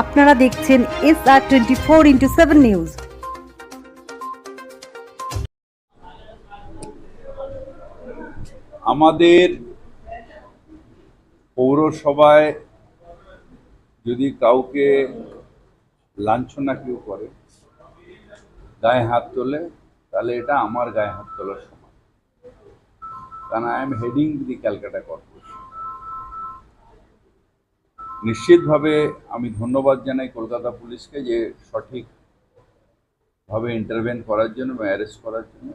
আপনারা দেখছেন SR24x7 news. আমাদের পৌরসভায় যদি কাউকে লাঞ্ছনা কেউ করে, গায়ে হাত তোলে, তাহলে এটা আমার গায়ে হাত তোলার সমান। কারণ I am heading the Calcutta corporation. নিশ্চিতভাবে আমি ধন্যবাদ জানাই কলকাতা পুলিশকে যে সঠিকভাবে ইন্টারভেন করার জন্য বা অ্যারেস্ট করার জন্য।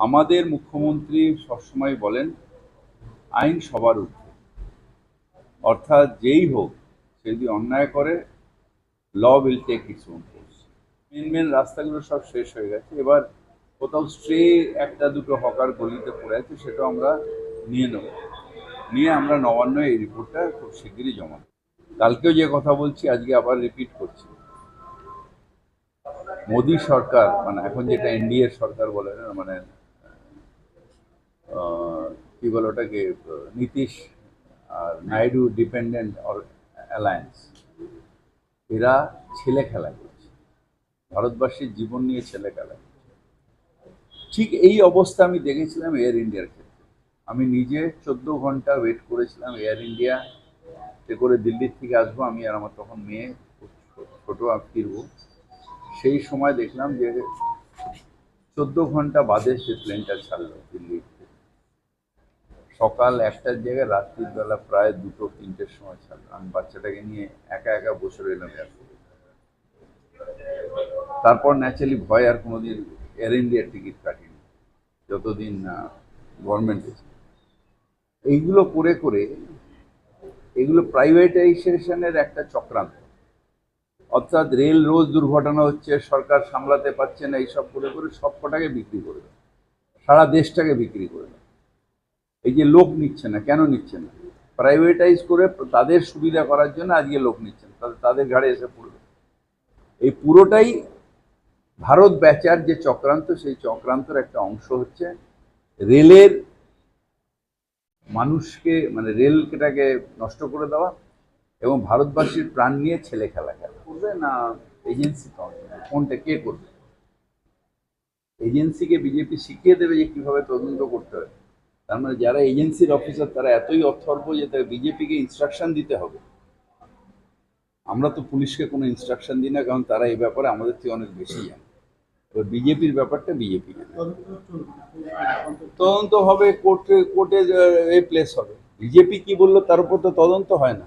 আমাদের মুখ্যমন্ত্রী সবসময় বলেন আইন সবার ঊর্ধ্বে, অর্থাৎ যেই হোক সে যদি অন্যায় করে law will take its own course. Main রাস্তাগুলো সব শেষ হয়ে গেছে, এবার কোথাও স্ট্রে একটা দুটো হকার গলিতে পড়ে আছে, সেটা আমরা নিয়ে নেব, নিয়ে আমরা নবান্ন এই রিপোর্টটা খুব শিগগিরই জমা দেব। কালকেও যে কথা বলছি আজকে আবার রিপিট করছি, মোদী সরকার মানে এখন যেটা এনডিএ সরকার বলে না, মানে কি বলে ওটাকে, নীতিশ আর নাইডু ডিপেন্ডেন্ট অ্যালায়েন্স, এরা ছেলে খেলা করছে, ভারতবাসীর জীবন নিয়ে ছেলে খেলা করছে। ঠিক এই অবস্থা আমি দেখেছিলাম এয়ার ইন্ডিয়ার ক্ষেত্রে। আমি নিজে 14 ঘন্টা ওয়েট করেছিলাম এয়ার ইন্ডিয়াতে করে দিল্লির থেকে আসবো, আমি আর আমার তখন মেয়ে ছোট, ফিরবো। সেই সময় দেখলাম যে 14 ঘন্টা বাদে সে প্লেনটা ছাড়লো দিল্লি থেকে। সকাল 1টার জায়গায় রাত্রির বেলা প্রায় 2-3টের সময় ছাড়লো। আমি বাচ্চাটাকে নিয়ে একা একা বসে রইলাম এয়ারপোর্টে। তারপর ন্যাচারালি ভয় আর কোনোদিন এয়ার ইন্ডিয়ার টিকিট কাটিনি যতদিন গভর্নমেন্ট আছে। এইগুলো করে করে এগুলো প্রাইভেটাইজেশনের একটা চক্রান্ত, অর্থাৎ রেল রোজ দুর্ঘটনা হচ্ছে, সরকার সামলাতে পারছে না, এইসব করে করে সব কটাকে বিক্রি করে দেয়, সারা দেশটাকে বিক্রি করে দেয়। এই যে লোক নিচ্ছে না, কেন নিচ্ছে না? প্রাইভেটাইজ করে তাদের সুবিধা করার জন্য আজকে লোক নিচ্ছে না, তাদের ঘাড়ে এসে পড়বে। এই পুরোটাই ভারত বেচার যে চক্রান্ত, সেই চক্রান্তের একটা অংশ হচ্ছে রেলের মানুষকে, মানে রেলটাকে নষ্ট করে দেওয়া এবং ভারতবাসীর প্রাণ নিয়ে ছেলে খেলা করবে না। এজেন্সি কোনটা কে করবে? এজেন্সিকে বিজেপি শিখিয়ে দেবে যে কিভাবে তদন্ত করতে হয়। তার মানে যারা এজেন্সির অফিসার তারা এতই অর্থর্ব যে তাকে বিজেপিকে ইনস্ট্রাকশন দিতে হবে। আমরা তো পুলিশকে কোনো ইনস্ট্রাকশন দিই না, কারণ তারা এই ব্যাপারে আমাদের থেকে অনেক বেশি জানে। এবার বিজেপির ব্যাপারটা বিজেপি জানে। তদন্ত হবে, কোর্টে প্লেস হবে। বিজেপি কি বললো তার উপর তো তদন্ত হয় না।